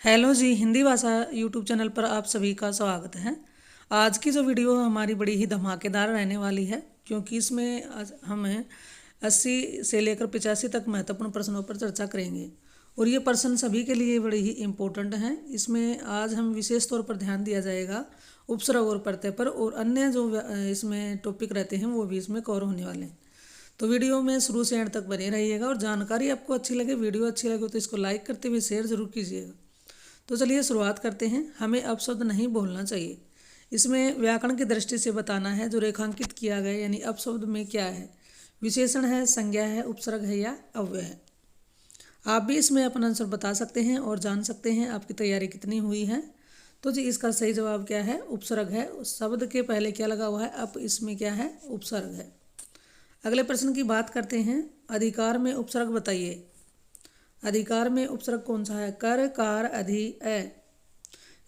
Hello जी, हिंदी भाषा YouTube channel पर आप सभी का स्वागत है। आज की जो वीडियो है हमारी बड़ी ही धमाकेदार रहने वाली है, क्योंकि इसमें हमें 80 से लेकर 85 तक महत्वपूर्ण प्रश्नों पर चर्चा करेंगे और ये प्रश्न सभी के लिए बड़े ही इम्पोर्टेंट हैं। इसमें आज हम विशेष तौर पर ध्यान दिया जाएगा उपसर्ग और प्रत्यय पर, और अन्य जो इसमें टॉपिक रहते हैं वो भी इसमें कवर होने वाले हैं। तो वीडियो में शुरू से एंड तक बने रहिएगा और जानकारी आपको अच्छी लगे, वीडियो अच्छी लगे तो इसको लाइक करते हुए शेयर जरूर कीजिएगा। तो चलिए शुरुआत करते हैं। हमें अपशब्द नहीं बोलना चाहिए। इसमें व्याकरण की दृष्टि से बताना है जो रेखांकित किया गया, यानी अपशब्द में क्या है, विशेषण है, संज्ञा है, उपसर्ग है या अव्यय है। आप भी इसमें अपना आंसर बता सकते हैं और जान सकते हैं आपकी तैयारी कितनी हुई है। तो जी इसका सही जवाब क्या है, उपसर्ग है। उस शब्द के पहले क्या लगा हुआ है, अप, इसमें क्या है, उपसर्ग है। अगले प्रश्न की बात करते हैं। अधिकार में उपसर्ग बताइए। अधिकार में उपसर्ग कौन सा है, कर, कार, अधि, ए।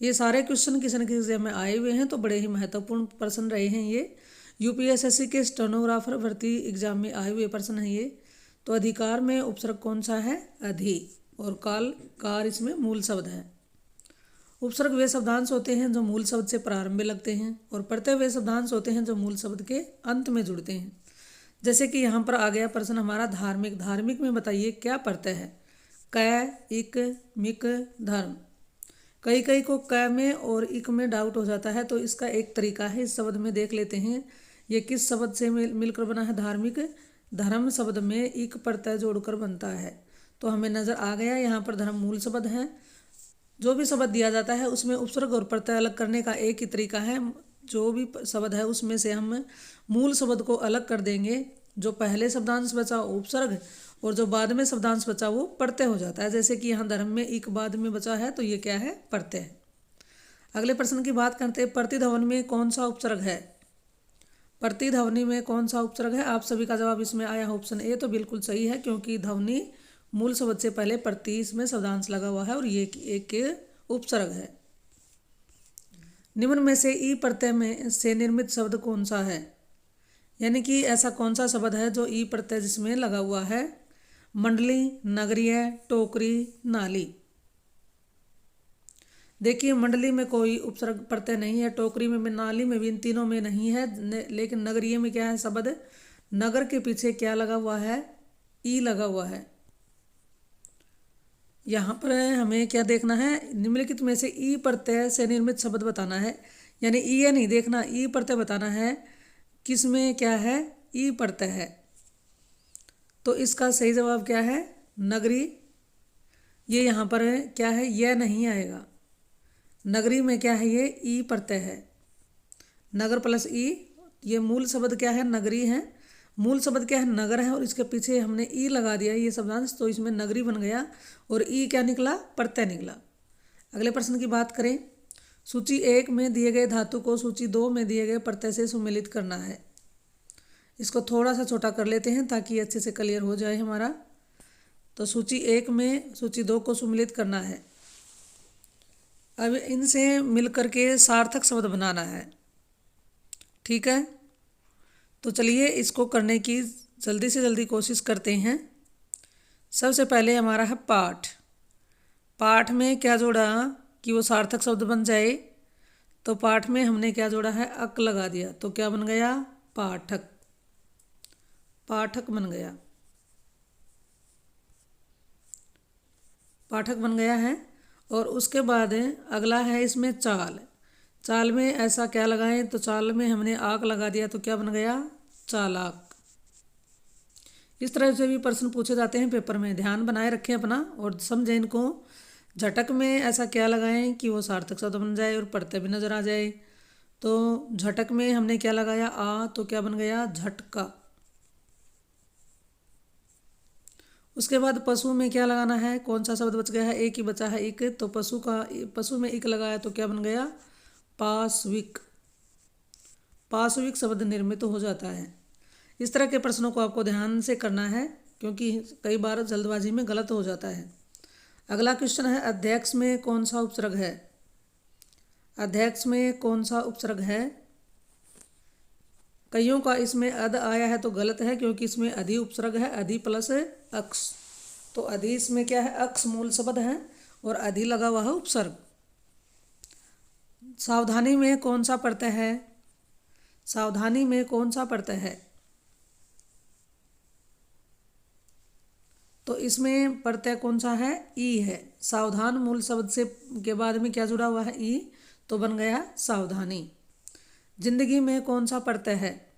ये सारे क्वेश्चन किसी न किसी एग्जाम में आए हुए हैं, तो बड़े ही महत्वपूर्ण प्रश्न रहे हैं ये। यूपीएसएससी के स्टेनोग्राफर भर्ती एग्जाम में आए हुए प्रश्न है ये। तो अधिकार में उपसर्ग कौन सा है, अधि, और काल, कार इसमें मूल शब्द है। उपसर्ग वे शब्दांश होते हैं जो मूल शब्द से प्रारंभ में लगते हैं, और प्रत्यय वे शब्दांश होते हैं जो मूल शब्द के अंत में जुड़ते हैं। जैसे कि यहाँ पर आ गया प्रश्न हमारा धार्मिक। धार्मिक में बताइए क्या प्रत्यय है, क, इक, मिक, धर्म। कई कई को क में और इक में डाउट हो जाता है, तो इसका एक तरीका है, इस शब्द में देख लेते हैं ये किस शब्द से मिलकर बना है। धार्मिक, धर्म शब्द में इक प्रत्यय जोड़कर बनता है। तो हमें नजर आ गया यहाँ पर धर्म मूल शब्द है। जो भी शब्द दिया जाता है उसमें उपसर्ग और प्रत्यय अलग करने का एक ही तरीका है। जो भी शब्द है उसमें से हम मूल शब्द को अलग कर देंगे। जो पहले शब्दांश बचा उपसर्ग और जो बाद में शब्दांश बचा वो प्रत्यय हो जाता है। जैसे कि यहाँ धर्म में एक बाद में बचा है, तो ये क्या है, प्रत्यय है। अगले प्रश्न की बात करते हैं। प्रतिध्वनि में कौन सा उपसर्ग है, प्रतिध्वनि में कौन सा उपसर्ग है। आप सभी का जवाब इसमें आया है ऑप्शन ए, तो बिल्कुल सही है, क्योंकि ध्वनि मूल शब्द से पहले प्रति इसमें शब्दांश लगा हुआ है और ये एक उपसर्ग है। निम्न में से ई प्रत्यय में से निर्मित शब्द कौन सा है, यानी कि ऐसा कौन सा शब्द है जो ई प्रत्यय जिसमें लगा हुआ है। मंडली, नगरीय, टोकरी, नाली। देखिए मंडली में कोई उपसर्ग प्रत्यय नहीं है, टोकरी में, नाली में भी, इन तीनों में नहीं है। लेकिन नगरीय में क्या है शब्द, नगर के पीछे क्या लगा हुआ है, ई लगा हुआ है। यहाँ पर हमें क्या देखना है, निम्नलिखित में से ई प्रत्यय से निर्मित शब्द बताना है, यानी ई ये नहीं देखना, ई प्रत्यय बताना है किसमें क्या है, ई प्रत्यय है। तो इसका सही जवाब क्या है, नगरी। ये यहाँ पर क्या है, यह नहीं आएगा। नगरी में क्या है, ये ई प्रत्यय है। नगर प्लस ई, ये मूल शब्द क्या है, नगरी है। मूल शब्द क्या है, नगर है, और इसके पीछे हमने ई लगा दिया ये शब्दांश, तो इसमें नगरी बन गया और ई क्या निकला, प्रत्यय निकला। अगले प्रश्न की बात करें। सूची 1 में दिए गए धातु को सूची 2 में दिए गए प्रत्यय से सुमेलित करना है। इसको थोड़ा सा छोटा कर लेते हैं ताकि अच्छे से क्लियर हो जाए हमारा। तो सूची 1 में सूची 2 को सुमेलित करना है। अब इनसे मिलकर के सार्थक शब्द बनाना है, ठीक है। तो चलिए इसको करने की जल्दी से जल्दी कोशिश करते हैं। सबसे पहले हमारा है पाठ। पाठ में क्या जोड़ा कि वो सार्थक शब्द बन जाए, तो पाठ में हमने क्या जोड़ा है, अक लगा दिया, तो क्या बन गया, पाठक। पाठक बन गया, पाठक बन गया है। और उसके बाद अगला है इसमें चाल। चाल में ऐसा क्या लगाएं, तो चाल में हमने आक लगा दिया, तो क्या बन गया, चालाक। इस तरह से भी प्रश्न पूछे जाते हैं पेपर में, ध्यान बनाए रखें अपना और समझें इनको। झटक में ऐसा क्या लगाएं कि वो सार्थक शब्द बन जाए और प्रत्यय भी नजर आ जाए। तो झटक में हमने क्या लगाया, आ, तो क्या बन गया, झटका। उसके बाद पशु में क्या लगाना है, कौन सा शब्द बच गया है, एक ही बचा है, इक, तो पशु में इक लगाया, तो क्या बन गया, पाशविक। पाशविक शब्द निर्मित हो जाता है। इस तरह के प्रश्नों को आपको ध्यान से करना है, क्योंकि कई बार जल्दबाजी में गलत हो जाता है। अगला क्वेश्चन है, अध्यक्ष में कौन सा उपसर्ग है। अध्यक्ष में कौन सा उपसर्ग है। कईयों का इसमें अद आया है तो गलत है, क्योंकि इसमें अधि उपसर्ग है, अधि प्लस अक्ष। तो अधि इसमें क्या है, अक्ष मूल शब्द है, और अधि लगा हुआ है उपसर्ग। सावधानी में कौन सा प्रत्यय है? सावधानी में कौन सा प्रत्यय है? तो इसमें प्रत्यय कौन सा है? ई है। सावधान मूल शब्द से के बाद में क्या जुड़ा हुआ है? ई, तो बन गया सावधानी। जिंदगी में कौन सा प्रत्यय है?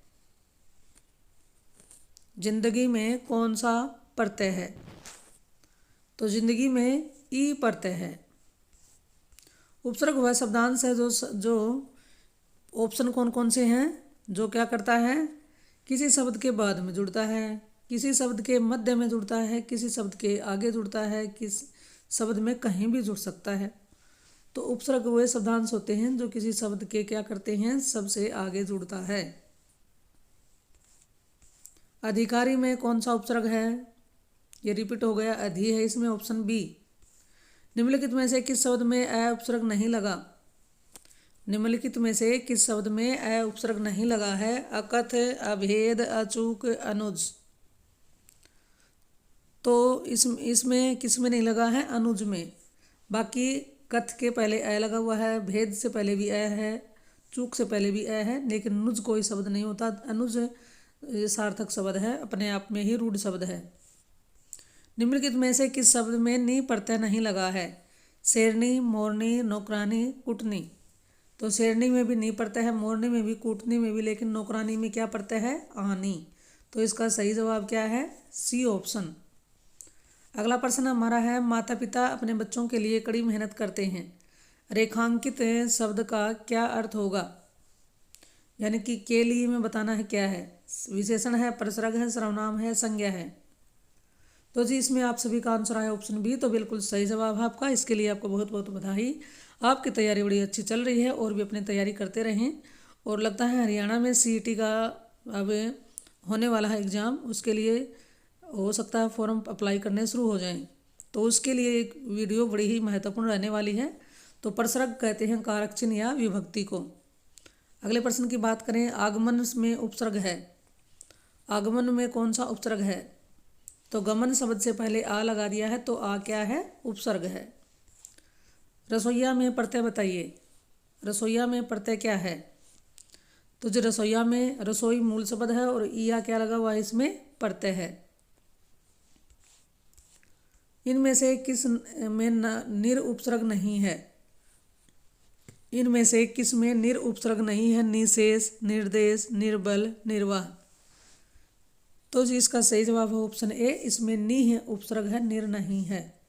जिंदगी में कौन सा प्रत्यय है? तो जिंदगी में ई प्रत्यय है। उपसर्ग वह शब्दांश है जो ऑप्शन कौन कौन से हैं? जो क्या करता है? किसी शब्द के बाद में जुड़ता है, किसी शब्द के मध्य में जुड़ता है, किसी शब्द के आगे जुड़ता है, किस शब्द में कहीं भी जुड़ सकता है। तो उपसर्ग वे शब्दांश होते हैं जो किसी शब्द के क्या करते हैं? सबसे आगे जुड़ता है। अधिकारी में कौन सा उपसर्ग है? ये रिपीट हो गया, अधि है इसमें, ऑप्शन बी। निम्नलिखित में से किस शब्द में अ उपसर्ग नहीं लगा? निम्नलिखित में से किस शब्द में अ उपसर्ग नहीं लगा है? अकथ, अभेद, अचूक, अनुज। तो इसमें किस में नहीं लगा है? अनुज में। बाकी कथ के पहले अ लगा हुआ है, भेद से पहले भी अ है, चूक से पहले भी अ है, लेकिन अनुज कोई शब्द नहीं होता। अनुज सार्थक शब्द है, अपने आप में ही रूढ़ शब्द है। निम्नलिखित में से किस शब्द में नी प्रत्यय नहीं लगा है? शेरनी, मोरनी, नौकरानी, कुटनी। तो शेरनी में भी नी प्रत्यय है, मोरनी में भी, कुटनी में भी, लेकिन नौकरानी में क्या प्रत्यय है? आनी। तो इसका सही जवाब क्या है? C option. अगला प्रश्न हमारा है, माता पिता अपने बच्चों के लिए कड़ी मेहनत करते हैं। रेखांकित शब्द का क्या अर्थ होगा? यानी कि के लिए में बताना है क्या है। विशेषण है, परसर्ग है, सर्वनाम है, संज्ञा है। तो जी इसमें आप सभी का आंसर आया ऑप्शन बी। तो बिल्कुल सही जवाब है आपका। इसके लिए आपको बहुत बहुत बधाई। आपकी तैयारी बड़ी अच्छी चल रही है और भी अपनी तैयारी करते रहें। और लगता है हरियाणा में सीईटी का अब होने वाला है एग्ज़ाम, उसके लिए हो सकता है फॉर्म अप्लाई करने शुरू हो जाएं। तो उसके लिए एक वीडियो बड़ी ही महत्वपूर्ण रहने वाली है। तो परसर्ग कहते हैं कारक चिन्ह या विभक्ति को। अगले प्रश्न की बात करें, आगमन में उपसर्ग है। आगमन में कौन सा उपसर्ग है? तो गमन शब्द से पहले आ लगा दिया है, तो आ क्या है? उपसर्ग है। रसोईया में प्रत्यय बताइए। रसोईया में प्रत्यय क्या है? तो जो रसोईया में रसोई मूल शब्द है और ईया क्या लगा हुआ है? इसमें प्रत्यय है। इनमें से किस में निर उपसर्ग नहीं है? इनमें से किस में निर उपसर्ग नहीं है? निशेष, निर्देश, निर्बल, निर्वाह। तो जी इसका सही जवाब है ऑप्शन ए, इसमें नी है उपसर्ग है, निर नहीं है।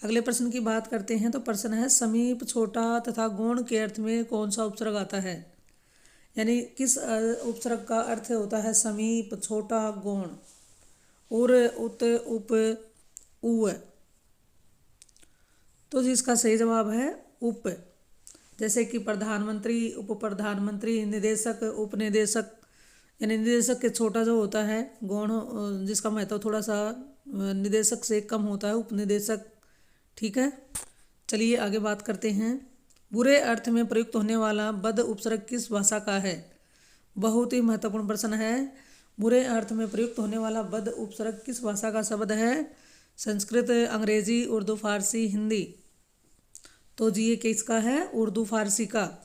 अगले प्रश्न की बात करते हैं। तो प्रश्न है, समीप, छोटा तथा गौण के अर्थ में कौन सा उपसर्ग आता है? यानी किस उपसर्ग का अर्थ होता है समीप, छोटा, गौण? उर, उत, उप, उ। तो जी इसका सही जवाब है उप। जैसे कि प्रधानमंत्री, उप प्रधानमंत्री, निदेशक, उपनिदेशक। यानी निदेशक के छोटा जो होता है गौण, जिसका महत्व थोड़ा सा निदेशक से कम होता है, उपनिदेशक। ठीक है, चलिए आगे बात करते हैं। बुरे अर्थ में प्रयुक्त होने वाला बद उपसर्ग किस भाषा का है? बहुत ही महत्वपूर्ण प्रश्न है। बुरे अर्थ में प्रयुक्त होने वाला बद उपसर्ग किस भाषा का शब्द है? संस्कृत, अंग्रेजी, उर्दू, फारसी, हिंदी। तो जी ये किसका है? उर्दू फारसी का।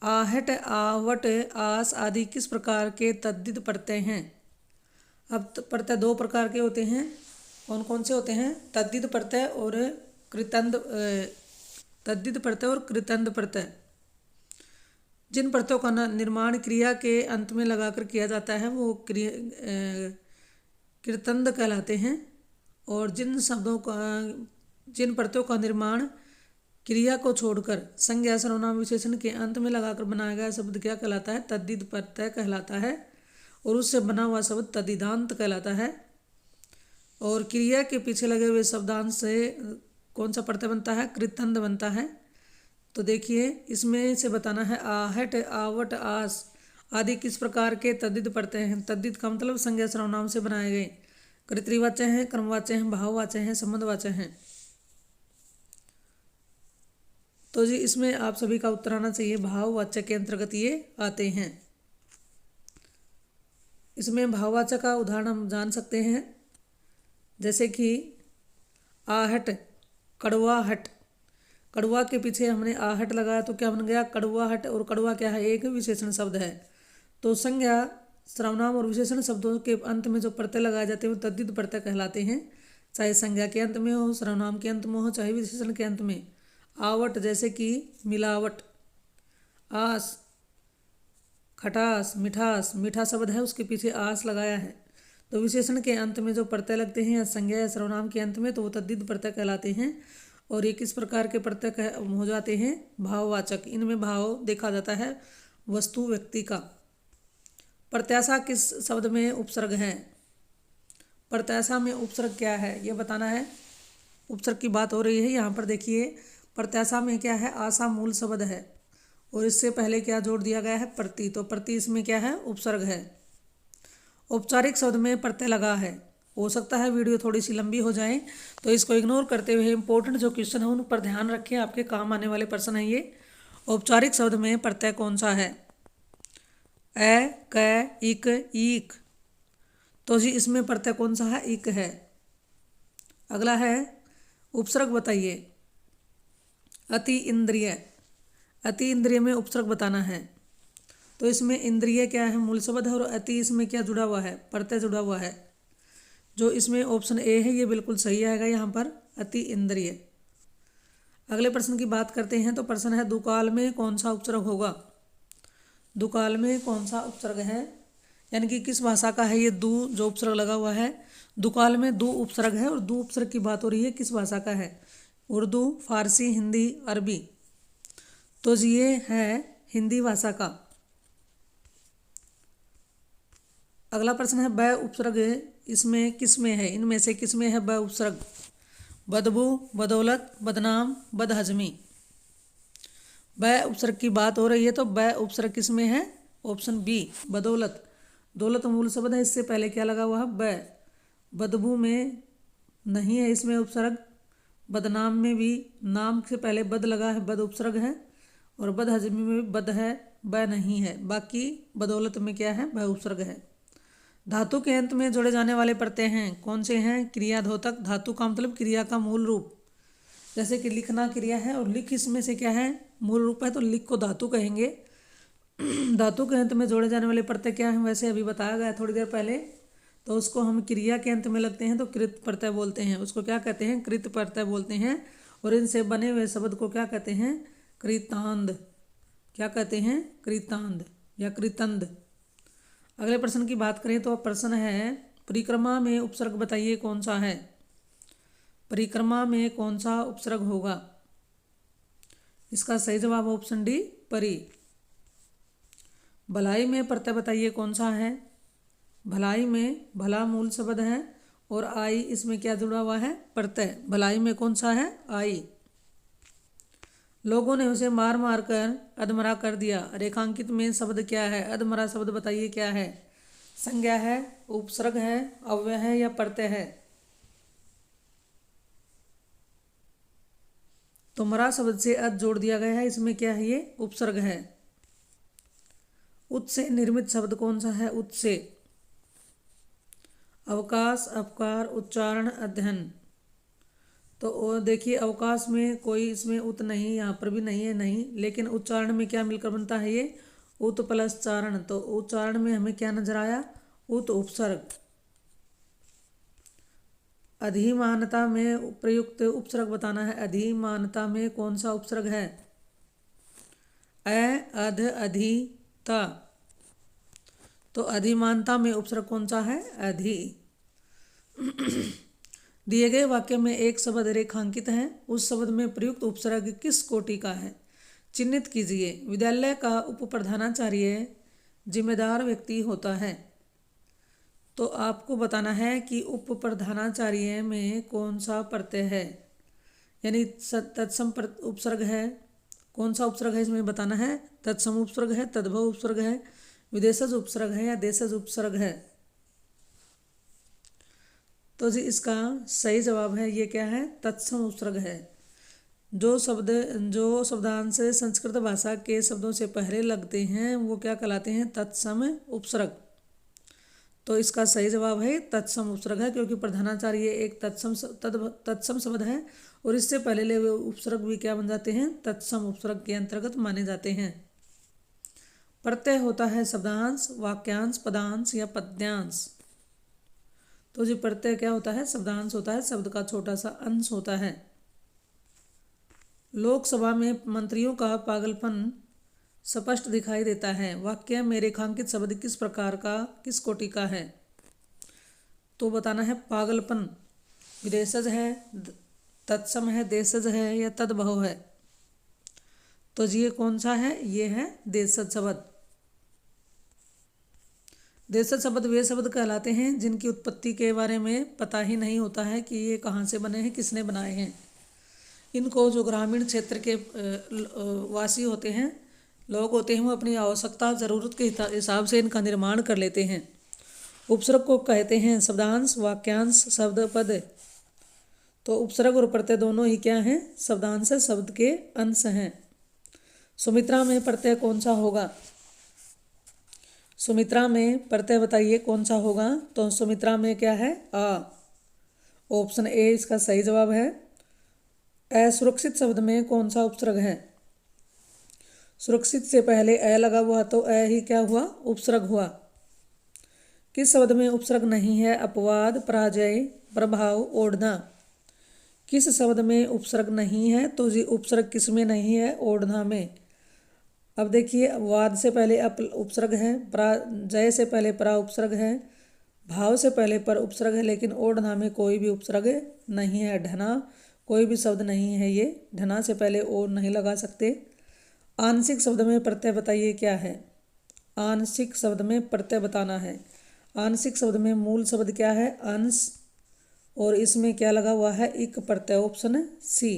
आहट, आवट, आस आदि किस प्रकार के तद्धित प्रत्यय हैं? अब प्रत्यय दो प्रकार के होते हैं। कौन कौन से होते हैं? तद्धित प्रत्यय और कृतंद। तद्धित प्रत्यय और कृतंद प्रत्यय। जिन प्रत्ययों का निर्माण क्रिया के अंत में लगाकर किया जाता है वो कृतंद कहलाते हैं। और जिन प्रत्ययों का निर्माण क्रिया को छोड़कर संज्ञा, सर्वनाम, विशेषण के अंत में लगाकर बनाया गया शब्द क्या कहलाता है? तद्धित प्रत्यय कहलाता है। और उससे बना हुआ शब्द तद्धितांत कहलाता है। और क्रिया के पीछे लगे हुए शब्दांश से कौन सा प्रत्यय बनता है? कृतंद बनता है। तो देखिए इसमें से बताना है, आहट, आवट, आस आदि किस प्रकार के तद्धित प्रत्यय हैं? तद्धित का मतलब संज्ञा, सर्वनाम से बनाए गए। कर्तृवाच्य हैं, क्रमवाच्य हैं, भाववाच्य हैं, संबंधवाच्य हैं। तो जी इसमें आप सभी का उत्तर आना चाहिए, भाववाचक के अंतर्गत ये आते हैं। इसमें भाववाचक का उदाहरण हम जान सकते हैं, जैसे कि आहट कड़वाहट। कड़वा के पीछे हमने आहट लगाया तो क्या बन गया, कड़वाहट। और कड़वा क्या है, एक विशेषण शब्द है। तो संज्ञा, सर्वनाम और विशेषण शब्दों के अंत में जो प्रत्यय लगाए जाते हैं वो तद्धित प्रत्यय कहलाते हैं। चाहे संज्ञा के अंत में हो, सर्वनाम के अंत में हो, चाहे विशेषण के अंत में। आवट जैसे कि मिलावट, आस, खटास, मिठास, मीठा शब्द है उसके पीछे आस लगाया है। तो विशेषण के अंत में जो प्रत्यय लगते हैं या संज्ञा या सर्वनाम के अंत में तो वो तद्धित प्रत्यय कहलाते हैं। और ये किस प्रकार के प्रत्यय हो जाते हैं, भाववाचक। इनमें भाव देखा जाता है वस्तु व्यक्ति का। प्रत्याशा किस शब्द में उपसर्ग है, प्रत्याशा में उपसर्ग क्या है ये बताना है। उपसर्ग की बात हो रही है यहाँ पर। देखिए प्रत्याशा में क्या है, आशा मूल शब्द है और इससे पहले क्या जोड़ दिया गया है, प्रति। तो प्रति इसमें क्या है, उपसर्ग है। औपचारिक शब्द में प्रत्यय लगा है। हो सकता है वीडियो थोड़ी सी लंबी हो जाए तो इसको इग्नोर करते हुए इंपॉर्टेंट जो क्वेश्चन है उन पर ध्यान रखें, आपके काम आने वाले प्रश्न है ये। औपचारिक शब्द में प्रत्यय कौन सा है, ए, क, इक, ईक। तो जी इसमें प्रत्यय कौन सा है, इक है। अगला है उपसर्ग बताइए, अति इंद्रिय। अति इंद्रिय में उपसर्ग बताना है। तो इसमें इंद्रिय क्या है, मूल शब्द है और अति इसमें क्या जुड़ा हुआ है, प्रत्यय जुड़ा हुआ है। जो इसमें ऑप्शन ए है ये बिल्कुल सही आएगा यहाँ पर, अति इंद्रिय। अगले प्रश्न की बात करते हैं। तो प्रश्न है दुकाल में कौन सा उपसर्ग होगा। दुकाल में कौन सा उपसर्ग है, यानी कि किस भाषा का है ये दू जो उपसर्ग लगा हुआ है। दुकाल में दू उपसर्ग है और दू उपसर्ग की बात हो रही है, किस भाषा का है, उर्दू, फारसी, हिंदी, अरबी। तो ये है हिंदी भाषा का। अगला प्रश्न है ब उपसर्ग इसमें किस में है, इनमें से किस में है ब उपसर्ग। बदबू, बदौलत, बदनाम, बदहजमी। ब उपसर्ग की बात हो रही है तो ब उपसर्ग किस में है, ऑप्शन बी, बदौलत। दौलत मूल शब्द है, इससे पहले क्या लगा हुआ है, ब। बदबू में नहीं है इसमें उपसर्ग। बदनाम में भी नाम से पहले बद लगा है, बद उपसर्ग है। और बदहजमी में भी बद है, ब नहीं है। बाकी बदौलत में क्या है, ब उपसर्ग है। धातु के अंत में जोड़े जाने वाले प्रत्यय हैं कौन से हैं, क्रियाधोतक। धातु का मतलब क्रिया का मूल रूप, जैसे कि लिखना क्रिया है और लिख इसमें से क्या है, मूल रूप है, तो लिख को धातु कहेंगे। धातु के अंत में जोड़े जाने वाले प्रत्यय क्या हैं, वैसे अभी बताया गया थोड़ी देर पहले। तो उसको हम क्रिया के अंत में लगते हैं तो कृत प्रत्यय बोलते हैं, उसको क्या कहते हैं, कृत प्रत्यय बोलते हैं। और इनसे बने हुए शब्द को क्या कहते हैं, कृतांत। क्या कहते हैं, कृतांत या कृतंद। अगले प्रश्न की बात करें तो प्रश्न है परिक्रमा में उपसर्ग बताइए कौन सा है। परिक्रमा में कौन सा उपसर्ग होगा, इसका सही जवाब ऑप्शन डी, परि। भलाई में प्रत्यय बताइए कौन सा है। भलाई में भला मूल शब्द है और आई इसमें क्या जुड़ा हुआ है, प्रत्यय। भलाई में कौन सा है, आई। लोगों ने उसे मार मार कर अधमरा कर दिया। रेखांकित में शब्द क्या है, अधमरा शब्द बताइए क्या है। संज्ञा है, उपसर्ग है, अव्यय है या प्रत्यय है। तो मरा शब्द से अध जोड़ दिया गया है, इसमें क्या है, ये उपसर्ग है। उत से निर्मित शब्द कौन सा है, उत से। अवकाश, अपकार, उच्चारण, अध्ययन। तो देखिए अवकाश में कोई इसमें उत नहीं, यहाँ पर भी नहीं है, नहीं। लेकिन उच्चारण में क्या मिलकर बनता है, ये उत प्लस चारण। तो उच्चारण में हमें क्या नजर आया, उत उपसर्ग। अधिमानता में प्रयुक्त उपसर्ग बताना है। अधिमानता में कौन सा उपसर्ग है, अ, अध, अधि, ता। तो अधिमानता में उपसर्ग कौन सा है, अधि। दिए गए वाक्य में एक शब्द रेखांकित है, उस शब्द में प्रयुक्त उपसर्ग किस कोटि का है, चिन्हित कीजिए। विद्यालय का उप प्रधानाचार्य जिम्मेदार व्यक्ति होता है। तो आपको बताना है कि उप प्रधानाचार्य में कौन सा प्रत्यय है, यानी तत्सम उपसर्ग है। कौन सा उपसर्ग है इसमें बताना है, तत्सम उपसर्ग है, तद्भव उपसर्ग है, विदेशज उपसर्ग है या देशज उपसर्ग है। तो जी इसका सही जवाब है ये क्या है, तत्सम उपसर्ग है। जो शब्दांश संस्कृत भाषा के शब्दों से पहले लगते हैं वो क्या कहलाते हैं, तत्सम उपसर्ग। तो इसका सही जवाब है तत्सम उपसर्ग है, क्योंकि प्रधानाचार्य ये एक तत्सम शब्द है और इससे पहले ले हुए उपसर्ग भी क्या बन जाते हैं, तत्सम उपसर्ग के अंतर्गत माने जाते हैं। प्रत्यय होता है शब्दांश, वाक्यांश, पदांश या पद्यांश। तो जी प्रत्यय क्या होता है, शब्दांश होता है, शब्द का छोटा सा अंश होता है। लोकसभा में मंत्रियों का पागलपन स्पष्ट दिखाई देता है। वाक्य में रेखांकित शब्द किस प्रकार का, किस कोटि का है? तो बताना है पागलपन विदेशज है, तत्सम है, देशज है या तद्भव है। तो जी ये कौन सा है, ये है देशज शब्द। देशज शब्द वे शब्द कहलाते हैं जिनकी उत्पत्ति के बारे में पता ही नहीं होता है कि ये कहाँ से बने हैं, किसने बनाए हैं। इनको जो ग्रामीण क्षेत्र के वासी होते हैं, लोग होते हैं, वो अपनी आवश्यकता ज़रूरत के हिसाब से इनका निर्माण कर लेते हैं। उपसर्ग को कहते हैं शब्दांश, वाक्यांश, शब्द, पद। तो उपसर्ग और प्रत्यय दोनों ही क्या हैं, शब्दांश है, शब्द के अंश हैं। सुमित्रा में प्रत्यय कौन सा होगा? सुमित्रा में प्रत्यय बताइए कौन सा होगा? तो सुमित्रा में क्या है, आ। ऑप्शन ए इसका सही जवाब है। असुरक्षित शब्द में कौन सा उपसर्ग है? सुरक्षित से पहले अ लगा हुआ तो अ ही क्या हुआ, उपसर्ग हुआ। किस शब्द में उपसर्ग नहीं है? अपवाद, पराजय, प्रभाव, ओढ़ना। किस शब्द में उपसर्ग नहीं है? तो जी उपसर्ग किस में नहीं है, ओढ़ना में। अब देखिए वाद से पहले अप उपसर्ग है, पराजय से पहले परा उपसर्ग है, भाव से पहले पर उपसर्ग है, लेकिन ओढ़ना में कोई भी उपसर्ग नहीं है। ढना कोई भी शब्द नहीं है, ये ढना से पहले ओढ़ नहीं लगा सकते। आंशिक शब्द में प्रत्यय बताइए क्या है? आंशिक शब्द में प्रत्यय बताना है। आंशिक शब्द में मूल शब्द क्या है, अंश, और इसमें क्या लगा हुआ है, इक प्रत्यय, ऑप्शन सी।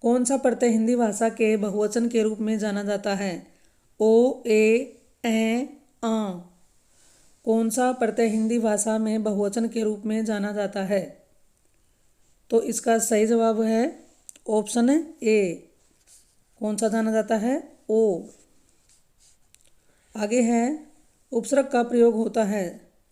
कौन सा प्रत्यय हिंदी भाषा के बहुवचन के रूप में जाना जाता है? ओ, ए, आ। कौन सा प्रत्यय हिंदी भाषा में बहुवचन के रूप में जाना जाता है? तो इसका सही जवाब है ऑप्शन ए। कौन सा जाना जाता है, ओ। आगे है उपसर्ग का प्रयोग होता है,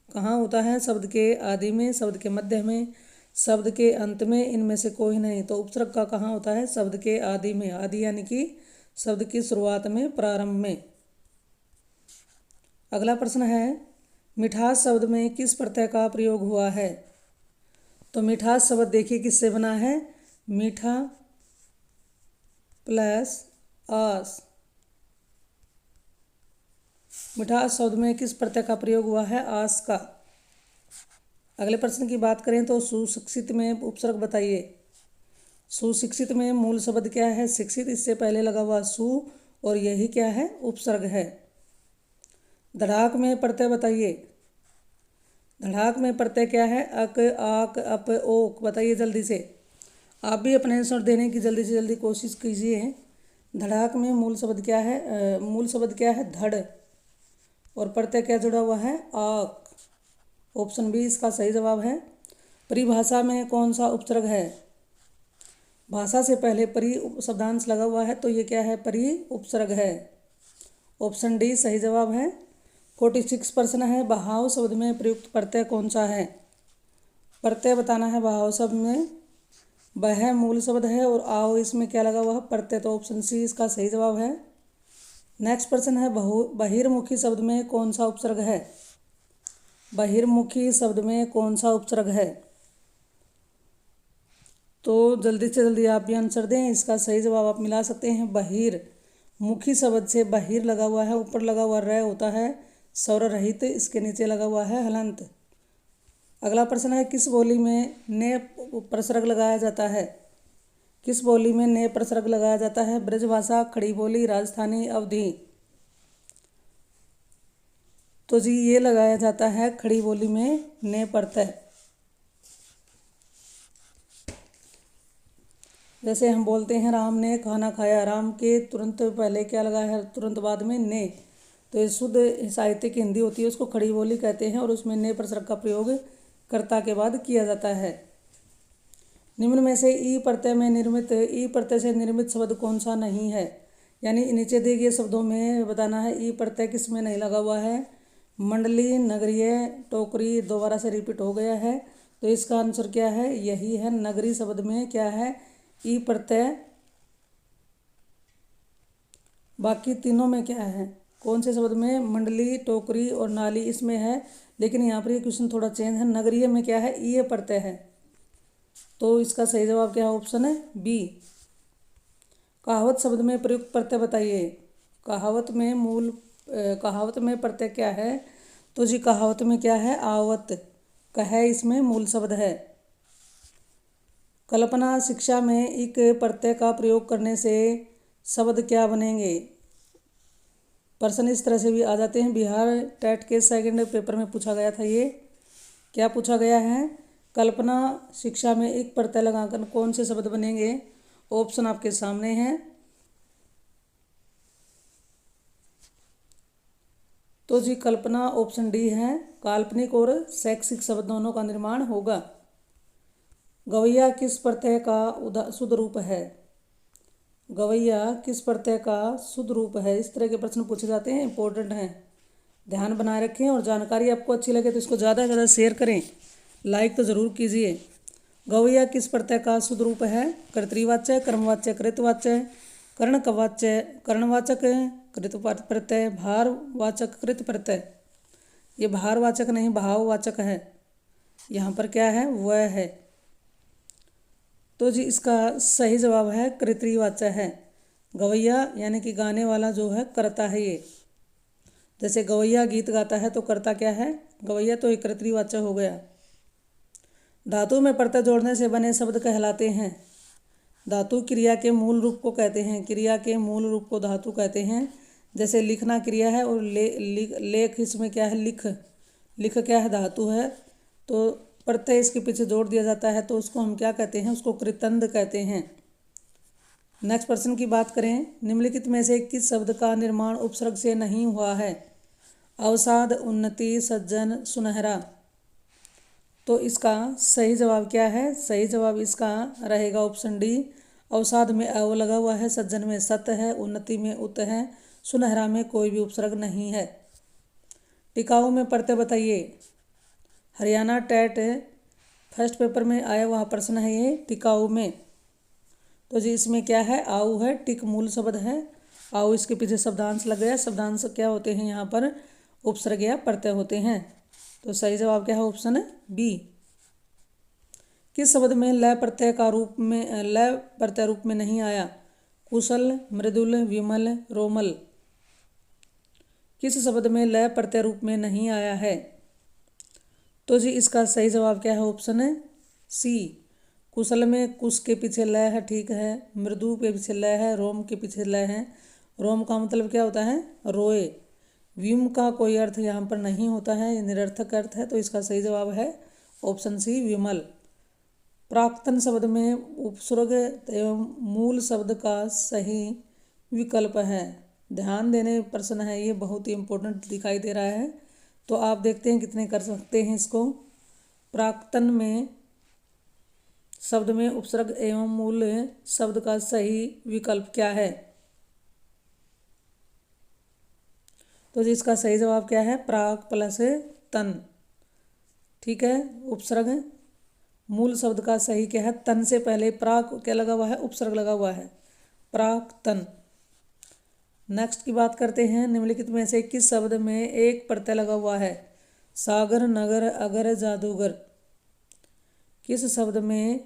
कहाँ होता है? शब्द के आदि में, शब्द के मध्य में, शब्द के अंत में, इनमें से कोई नहीं। तो उपसर्ग का कहाँ होता है? शब्द के आदि में। आदि यानी कि शब्द की शुरुआत में, प्रारंभ में। अगला प्रश्न है मिठास शब्द में किस प्रत्यय का प्रयोग हुआ है? तो मिठास शब्द देखिए किससे बना है, मीठा प्लस आस। मिठास शब्द में किस प्रत्यय का प्रयोग हुआ है, आस का। अगले प्रश्न की बात करें तो सुशिक्षित में उपसर्ग बताइए। सुशिक्षित में मूल शब्द क्या है, शिक्षित, इससे पहले लगा हुआ सु और यही क्या है, उपसर्ग है। धड़ाक में प्रत्यय बताइए। धड़ाक में प्रत्यय क्या है, अक, आक, अप, ओक। बताइए जल्दी से, आप भी अपने आंसर देने की जल्दी से जल्दी कोशिश कीजिए। धड़ाक में मूल शब्द क्या है, मूल शब्द क्या है, धड़, और प्रत्यय क्या जुड़ा हुआ है, आक। ऑप्शन बी इसका सही जवाब है। परिभाषा में कौन सा उपसर्ग है? भाषा से पहले परि शब्दांश लगा हुआ है तो ये क्या है, परि उपसर्ग है। ऑप्शन डी सही जवाब है। 46 प्रश्न है बहाव शब्द में प्रयुक्त प्रत्यय कौन सा है? प्रत्यय बताना है बहाव शब्द में। बह मूल शब्द है और आओ इसमें क्या लगा हुआ है, प्रत्यय। तो ऑप्शन सी इसका सही जवाब है। नेक्स्ट प्रश्न है बहिर्मुखी शब्द में कौन सा उपसर्ग है? बहिर्मुखी शब्द में कौन सा उपसर्ग है? तो जल्दी से जल्दी आप भी आंसर दें। इसका सही जवाब आप मिला सकते हैं बहिर्मुखी शब्द से बहिर लगा हुआ है, ऊपर लगा हुआ र होता है स्वर रहित, इसके नीचे लगा हुआ है हलंत। अगला प्रश्न है किस बोली में ने प्रसर्ग लगाया जाता है? किस बोली में ने प्रसर्ग लगाया जाता है? ब्रजभाषा, खड़ी बोली, राजस्थानी, अवधी। तो जी ये लगाया जाता है खड़ी बोली में ने प्रत्यय। जैसे हम बोलते हैं राम ने खाना खाया, राम के तुरंत पहले क्या लगा है, तुरंत बाद में ने। तो ये शुद्ध साहित्यिक हिंदी होती है, उसको खड़ी बोली कहते हैं और उसमें ने प्रसर्ग का प्रयोग कर्ता के बाद किया जाता है। निम्न में से ई प्रत्यय में निर्मित, ई प्रत्यय से निर्मित शब्द कौन सा नहीं है? यानी नीचे दिए गए शब्दों में बताना है ई प्रत्यय किस में नहीं लगा हुआ है। मंडली, नगरीय, टोकरी दोबारा से रिपीट हो गया है, तो इसका आंसर क्या है, यही है। नगरी शब्द में क्या है, ई प्रत्यय। बाकी तीनों में क्या है, कौन से शब्द में, मंडली, टोकरी और नाली इसमें है, लेकिन यहाँ पर ये क्वेश्चन थोड़ा चेंज है। नगरीय में क्या है, ई प्रत्यय है, तो इसका सही जवाब क्या है, ऑप्शन है बी। कहावत शब्द में प्रयुक्त प्रत्यय बताइए। कहावत में प्रत्यय क्या है, तो जी कहावत में क्या है, आवत। कह इसमें मूल शब्द है। कल्पना शिक्षा में एक प्रत्यय का प्रयोग करने से शब्द क्या बनेंगे। प्रश्न इस तरह से भी आ जाते हैं, बिहार टेट के सेकंड पेपर में पूछा गया था। ये क्या पूछा गया है, कल्पना शिक्षा में एक प्रत्यय लगाकर कौन से शब्द बनेंगे। ऑप्शन आपके सामने हैं, तो जी कल्पना ऑप्शन डी है। काल्पनिक और शैक्षिक शब्द दोनों का निर्माण होगा। गवैया किस प्रत्यय का शुद्ध रूप है। गवैया किस प्रत्यय का शुद्ध रूप है। इस तरह के प्रश्न पूछे जाते हैं, इंपॉर्टेंट हैं, ध्यान बनाए रखें। और जानकारी आपको अच्छी लगे तो इसको ज़्यादा से ज़्यादा शेयर करें, लाइक तो ज़रूर कीजिए। गवैया किस प्रत्यय का शुद्ध रूप है। कर्तृवाच्य, कर्मवाच्य, कृतवाच्य, कर्णवाचक कृत प्रत्यय, भारवाचक कृत प्रत्यय। ये भारवाचक नहीं, भाववाचक है। यहाँ पर क्या है, वह है, तो जी इसका सही जवाब है कर्तृवाच्य है। गवैया यानी कि गाने वाला जो है करता है ये। जैसे गवैया गीत गाता है तो करता क्या है, गवैया, तो एक कर्तृवाच्य हो गया। धातु में प्रत्यय जोड़ने से बने शब्द कहलाते हैं। धातु क्रिया के मूल रूप को कहते हैं। क्रिया के मूल रूप को धातु कहते हैं। जैसे लिखना क्रिया है और लेख इसमें क्या है, लिख क्या है, धातु है। तो प्रत्यय इसके पीछे जोड़ दिया जाता है तो उसको हम क्या कहते हैं, उसको कृतंद कहते हैं। नेक्स्ट प्रश्न की बात करें, निम्नलिखित में से किस शब्द का निर्माण उपसर्ग से नहीं हुआ है। अवसाद, उन्नति, सज्जन, सुनहरा। तो इसका सही जवाब क्या है, सही जवाब इसका रहेगा ऑप्शन डी। अवसाद में अव लगा हुआ है, सज्जन में सत है, उन्नति में उत है, सुनहरा में कोई भी उपसर्ग नहीं है। टिकाऊ में प्रत्यय बताइए। हरियाणा टेट फर्स्ट पेपर में आया वह प्रश्न है ये, टिकाऊ में। तो जी इसमें क्या है, आऊ है, टिक मूल शब्द है, आऊ इसके पीछे शब्दांश लग गया। शब्दांश क्या होते हैं, यहाँ पर उपसर्ग या प्रत्यय होते हैं। तो सही जवाब क्या है, ऑप्शन है बी। किस शब्द में ल प्रत्यय रूप में नहीं आया। कुशल, मृदुल, विमल, रोमल। किस शब्द में ल प्रत्यय रूप में नहीं आया है। तो जी इसका सही जवाब क्या है, ऑप्शन है सी। कुशल में कुश के पीछे ल है, ठीक है। मृदु के पीछे ल है, रोम के पीछे ल है। रोम का मतलब क्या होता है, रोए। व्युम का कोई अर्थ यहाँ पर नहीं होता है, ये निरर्थक अर्थ है। तो इसका सही जवाब है ऑप्शन सी, विमल। प्राक्तन शब्द में उपसर्ग एवं मूल शब्द का सही विकल्प है। ध्यान देने प्रश्न है ये, बहुत ही इंपॉर्टेंट दिखाई दे रहा है। तो आप देखते हैं कितने कर सकते हैं इसको। प्राक्तन में शब्द में उपसर्ग एवं मूल शब्द का सही विकल्प क्या है। तो जी इसका सही जवाब क्या है, प्राक प्लस तन, ठीक है। उपसर्ग मूल शब्द का सही क्या है, तन से पहले प्राक क्या लगा हुआ है, उपसर्ग लगा हुआ है, प्राक तन। नेक्स्ट की बात करते हैं, निम्नलिखित में से किस शब्द में एक प्रत्यय लगा हुआ है। सागर, नगर, अगर, जादूगर। किस शब्द में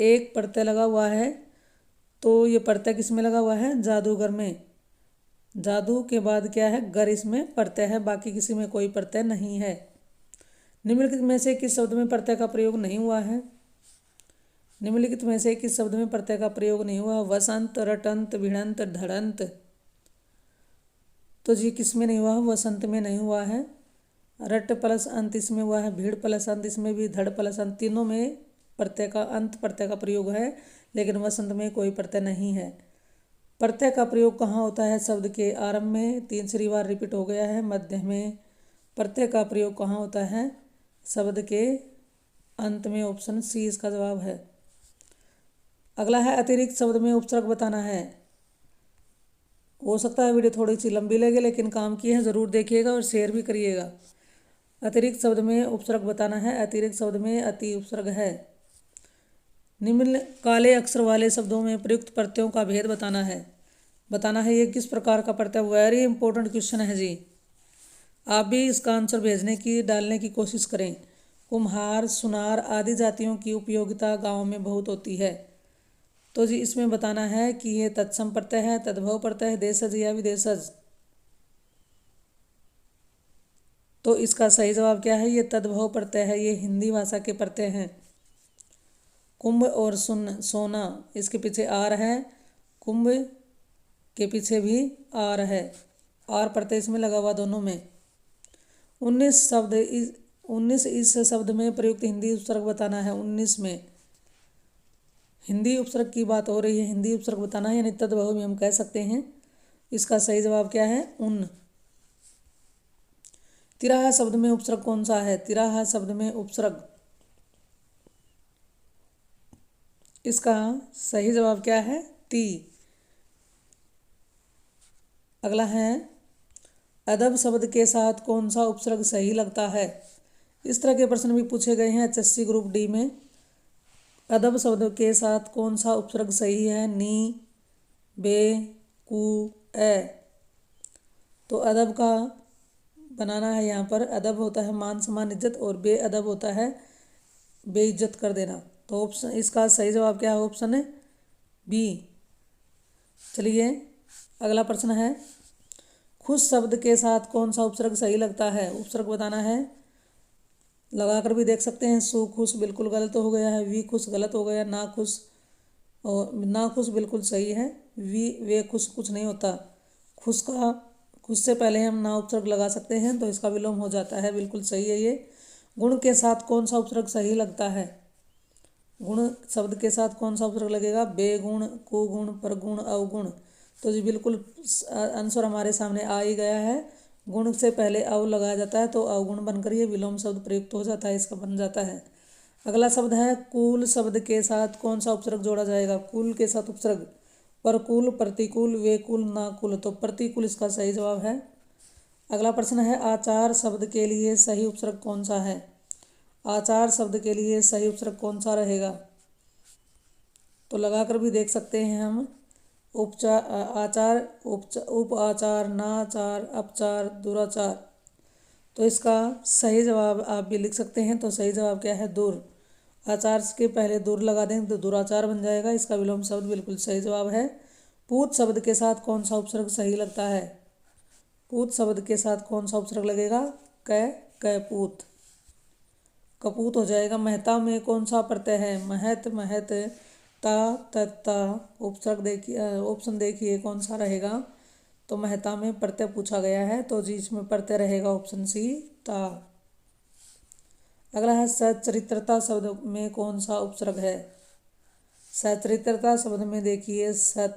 एक प्रत्यय लगा हुआ है, तो ये प्रत्यय किस में लगा हुआ है, जादूगर में। जादू के बाद क्या है, गर इसमें प्रत्यय है, बाकी किसी में कोई प्रत्यय नहीं है। निम्नलिखित में से किस शब्द में प्रत्यय का प्रयोग नहीं हुआ है। निम्नलिखित में से किस शब्द में प्रत्यय का प्रयोग नहीं हुआ। वसंत, रटंत, भिड़ंत, धड़ंत। तो जी किस में नहीं हुआ, वसंत में नहीं हुआ है। रट प्लस अंत इसमें हुआ है, भीड़ प्लस अंत इसमें भी, धड़ प्लस अंत, तीनों में प्रत्यय का अंत प्रत्यय का प्रयोग है, लेकिन वसंत में कोई प्रत्यय नहीं है। प्रत्यय का प्रयोग कहाँ होता है, शब्द के आरंभ में 3 बार रिपीट हो गया है। मध्य में प्रत्यय का प्रयोग कहाँ होता है, शब्द के अंत में। ऑप्शन सी इसका जवाब है। अगला है अतिरिक्त शब्द में उपसर्ग बताना है। हो सकता है वीडियो थोड़ी सी लंबी लगे, लेकिन काम की है, ज़रूर देखिएगा और शेयर भी करिएगा। अतिरिक्त शब्द में उपसर्ग बताना है। अतिरिक्त शब्द में अति उपसर्ग है। निम्न काले अक्षर वाले शब्दों में प्रयुक्त प्रत्ययों का भेद बताना है ये किस प्रकार का प्रत्यय। वेरी इंपॉर्टेंट क्वेश्चन है जी। आप भी इसका आंसर डालने की कोशिश करें। कुम्हार, सुनार आदि जातियों की उपयोगिता गांव में बहुत होती है। तो जी इसमें बताना है कि ये तत्सम प्रत्यय है, तद्भव प्रत्यय है, देशज या विदेशज। तो इसका सही जवाब क्या है? ये तद्भव प्रत्यय है, ये हिंदी भाषा के प्रत्यय हैं। कुंभ और सोना, इसके पीछे आर है, कुंभ के पीछे भी आर है, आर प्रत्यय इसमें लगा हुआ दोनों में। 19 इस शब्द में प्रयुक्त हिंदी उपसर्ग बताना है। 19 में हिंदी उपसर्ग की बात हो रही है, हिंदी उपसर्ग बताना है, यानी तद्भव भी हम कह सकते हैं। इसका सही जवाब क्या है? उन। तिराहा शब्द में उपसर्ग कौन सा है? तिराहा शब्द में उपसर्ग, इसका सही जवाब क्या है? ती। अगला है अदब शब्द के साथ कौन सा उपसर्ग सही लगता है? इस तरह के प्रश्न भी पूछे गए हैं HSC ग्रुप डी में। अदब शब्द के साथ कौन सा उपसर्ग सही है? नी, बे, कु, ए। तो अदब का बनाना है यहाँ पर। अदब होता है मान सम्मान इज्जत, और बेअदब होता है बेइज्जत कर देना। तो ऑप्शन, इसका सही जवाब क्या है? ऑप्शन है बी। चलिए अगला प्रश्न है खुश शब्द के साथ कौन सा उपसर्ग सही लगता है? उपसर्ग बताना है, लगाकर भी देख सकते हैं। सु खुश बिल्कुल गलत हो गया है, वी खुश गलत हो गया, ना खुश, और ना खुश बिल्कुल सही है, वे खुश कुछ नहीं होता। खुश से पहले हम ना उपसर्ग लगा सकते हैं, तो इसका विलोम हो जाता है, बिल्कुल सही है ये। गुण के साथ कौन सा उपसर्ग सही लगता है? गुण शब्द के साथ कौन सा उपसर्ग लगेगा? बेगुण, कुगुण, परगुण, अवगुण। तो जी बिल्कुल आंसर हमारे सामने आ ही गया है। गुण से पहले अव लगाया जाता है तो अवगुण बनकर ये विलोम शब्द प्रयुक्त हो जाता है, इसका बन जाता है। अगला शब्द है कुल शब्द के साथ कौन सा उपसर्ग जोड़ा जाएगा? कुल के साथ उपसर्ग परकुल, प्रतिकूल, वेकुल, नाकुल। तो प्रतिकूल इसका सही जवाब है। अगला प्रश्न है आचार शब्द के लिए सही उपसर्ग कौन सा है? आचार शब्द के लिए सही उपसर्ग कौन सा रहेगा? तो लगाकर भी देख सकते हैं हम। उपचार, आचार, उप आचार, नाचार, अपचार, दुराचार। तो इसका सही जवाब आप भी लिख सकते हैं। तो सही जवाब क्या है? दूर। आचार के पहले दूर लगा दें तो दुराचार बन जाएगा, इसका विलोम शब्द बिल्कुल सही जवाब है। पूत शब्द के साथ कौन सा उपसर्ग सही लगता है? पूत शब्द के साथ कौन सा उपसर्ग लगेगा? कैपूत, कपूत हो जाएगा। महता में कौन सा प्रत्यय है? महत, महत, ता, तत्ता। उपसर्ग देखिए, ऑप्शन देखिए कौन सा रहेगा। तो महता में प्रत्यय पूछा गया है, तो जी इसमें प्रत्यय रहेगा ऑप्शन सी, ता। अगला है सचरित्रता शब्द में कौन सा उपसर्ग है? सचरित्रता शब्द में देखिए सत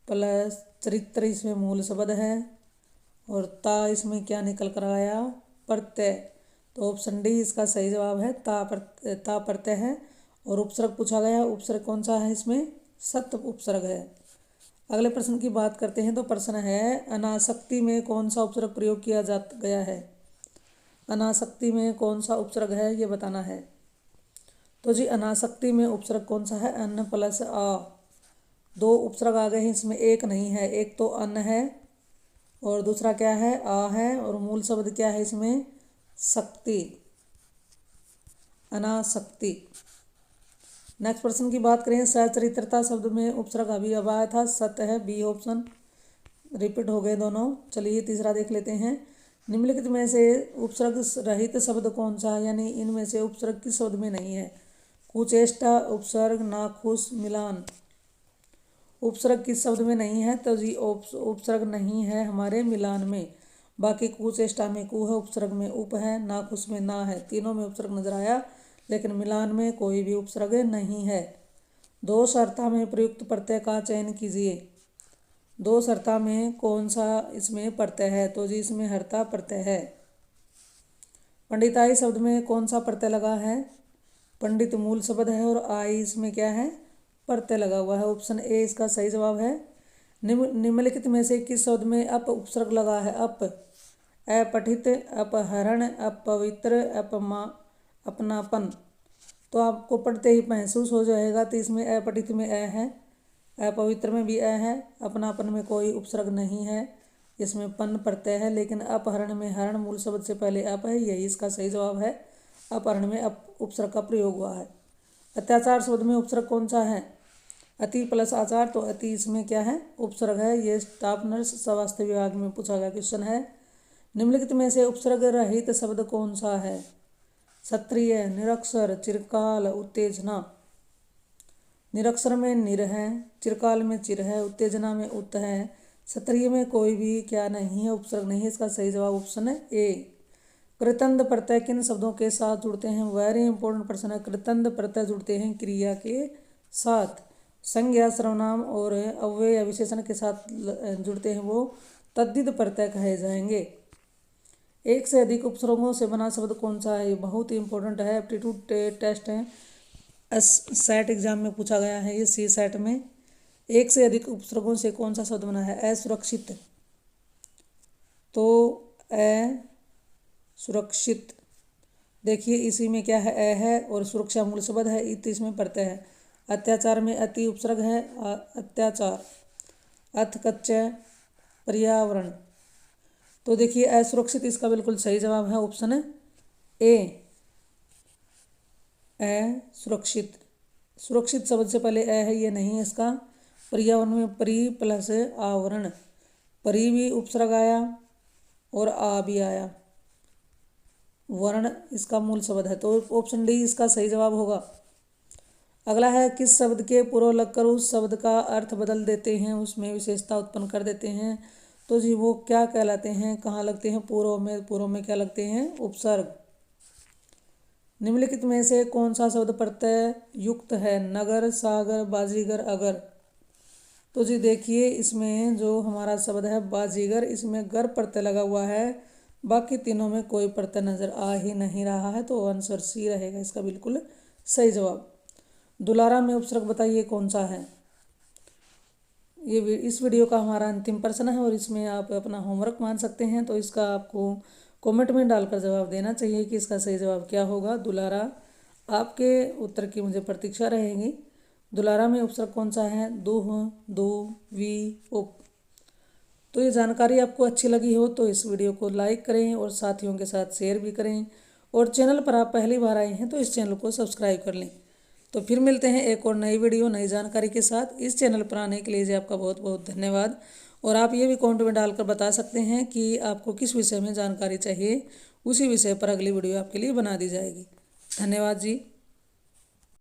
प्लस चरित्र इसमें मूल शब्द है, और ता इसमें क्या निकल कर आया? प्रत्यय। तो ऑप्शन डी इसका सही जवाब है, ता प्रत्यय है। और उपसर्ग पूछा गया, उपसर्ग कौन सा है इसमें? सत उपसर्ग है। अगले प्रश्न की बात करते हैं। तो प्रश्न है अनासक्ति में कौन सा उपसर्ग प्रयोग किया जा गया है? अनासक्ति में कौन सा उपसर्ग है ये बताना है। तो जी अनासक्ति में उपसर्ग कौन सा है? अन्न प्लस आ। दो उपसर्ग आ गए हैं इसमें, एक नहीं है। एक तो अन्न है और दूसरा क्या है? आ है। और मूल शब्द क्या है इसमें? शक्ति, अनासक्ति। नेक्स्ट प्रश्न की बात करें। सचरित्रता शब्द में उपसर्ग अभी अब आया था, सत्य है, बी ऑप्शन। रिपीट हो गए दोनों। चलिए तीसरा देख लेते हैं। निम्नलिखित में से उपसर्ग रहित शब्द कौन सा है? यानी इनमें से उपसर्ग किस शब्द में नहीं है? कुचेष्टा, उपसर्ग, नाखुश, मिलान। उपसर्ग किस शब्द में नहीं है? तो जी उपसर्ग नहीं है हमारे मिलान में। बाकी कुचेष्टा में कु है, उपसर्ग में उप है, नाखुश में ना है। तीनों में उपसर्ग नजर आया, लेकिन मिलान में कोई भी उपसर्ग नहीं है। दो शर्ता में प्रयुक्त प्रत्यय का चयन कीजिए। दो शर्ता में कौन सा इसमें प्रत्यय है? तो जी इसमें हर्ता प्रत्यय है। पंडिताई शब्द में कौन सा प्रत्यय लगा है? पंडित मूल शब्द है और आई इसमें क्या है? प्रत्यय लगा हुआ है। ऑप्शन ए इसका सही जवाब है। निम्नलिखित में से किस शब्द में अप उपसर्ग लगा है? अप, अपठित, अपहरण, अपवित्र, अपनापन। तो आपको पढ़ते ही महसूस हो जाएगा। तो इसमें अपठित में अ है, अपवित्र में भी अ है, अपनापन में कोई उपसर्ग नहीं है, इसमें पन प्रत्यय है। लेकिन अपहरण में हरण मूल शब्द से पहले अप है, यही इसका सही जवाब है। अपहरण में अप उपसर्ग का प्रयोग हुआ है। अत्याचार शब्द में उपसर्ग कौन सा है? अति प्लस आचार, तो अति इसमें क्या है? उपसर्ग है। ये स्टाफ नर्स स्वास्थ्य विभाग में पूछा गया क्वेश्चन है। निम्नलिखित में से उपसर्ग रहित शब्द कौन सा है? क्षत्रिय, निरक्षर, चिरकाल, उत्तेजना। निरक्षर में निर है, चिरकाल में चिर है, उत्तेजना में उत है, क्षत्रिय में कोई भी क्या नहीं है, उपसर्ग नहीं है। इसका सही जवाब ऑप्शन है ए। कृतंद प्रत्यय किन शब्दों के साथ जुड़ते हैं? वेरी इंपॉर्टेंट प्रश्न है। कृतंद प्रत्यय जुड़ते हैं क्रिया के साथ। संज्ञा, सर्वनाम और अव्यय या विशेषण के साथ जुड़ते हैं, वो तद्धित प्रत्यय कहे जाएंगे। एक से अधिक उपसर्गों से बना शब्द कौन सा है? ये बहुत ही इंपॉर्टेंट है, एप्टीट्यूड टेस्ट है, सेट एग्जाम में पूछा गया है ये, सी सेट में। एक से अधिक उपसर्गों से कौन सा शब्द बना है? असुरक्षित। तो असुरक्षित, देखिए इसी में क्या है? अ है और सुरक्षा मूल शब्द है, इत इसमें प्रत्यय है। अत्याचार में अति उपसर्ग है, अत्याचार। अथ कच्चा, पर्यावरण। तो देखिए असुरक्षित इसका बिल्कुल सही जवाब है, ऑप्शन है ए, असुरक्षित। सुरक्षित शब्द से पहले अ है, ये नहीं है इसका। पर्यावरण में परि प्लस आवरण, परि भी उपसर्ग आया और आ भी आया, वर्ण इसका मूल शब्द है, तो ऑप्शन डी इसका सही जवाब होगा। अगला है, किस शब्द के पूर्व लगकर उस शब्द का अर्थ बदल देते हैं, उसमें विशेषता उत्पन्न कर देते हैं, तो जी वो क्या कहलाते हैं, कहाँ लगते हैं? पूर्व में। पूर्व में क्या लगते हैं? उपसर्ग। निम्नलिखित में से कौन सा शब्द प्रत्यय युक्त है? नगर, सागर, बाजीगर, अगर। तो जी देखिए इसमें जो हमारा शब्द है बाजीगर, इसमें गर प्रत्यय लगा हुआ है, बाकी तीनों में कोई प्रत्यय नजर आ ही नहीं रहा है, तो आंसर सी रहेगा इसका बिल्कुल सही जवाब। दुलारा में उपसर्ग बताइए कौन सा है? ये इस वीडियो का हमारा अंतिम प्रश्न है और इसमें आप अपना होमवर्क मान सकते हैं, तो इसका आपको कमेंट में डालकर जवाब देना चाहिए कि इसका सही जवाब क्या होगा। दुलारा, आपके उत्तर की मुझे प्रतीक्षा रहेगी। दुलारा में उपसर्ग कौन सा है? दुह, दो, वी, उप। तो ये जानकारी आपको अच्छी लगी हो तो इस वीडियो को लाइक करें और साथियों के साथ शेयर भी करें, और चैनल पर आप पहली बार आए हैं तो इस चैनल को सब्सक्राइब कर लें। तो फिर मिलते हैं एक और नई वीडियो नई जानकारी के साथ। इस चैनल पर आने के लिए आपका बहुत बहुत धन्यवाद। और आप ये भी कमेंट में डालकर बता सकते हैं कि आपको किस विषय में जानकारी चाहिए, उसी विषय पर अगली वीडियो आपके लिए बना दी जाएगी। धन्यवाद जी।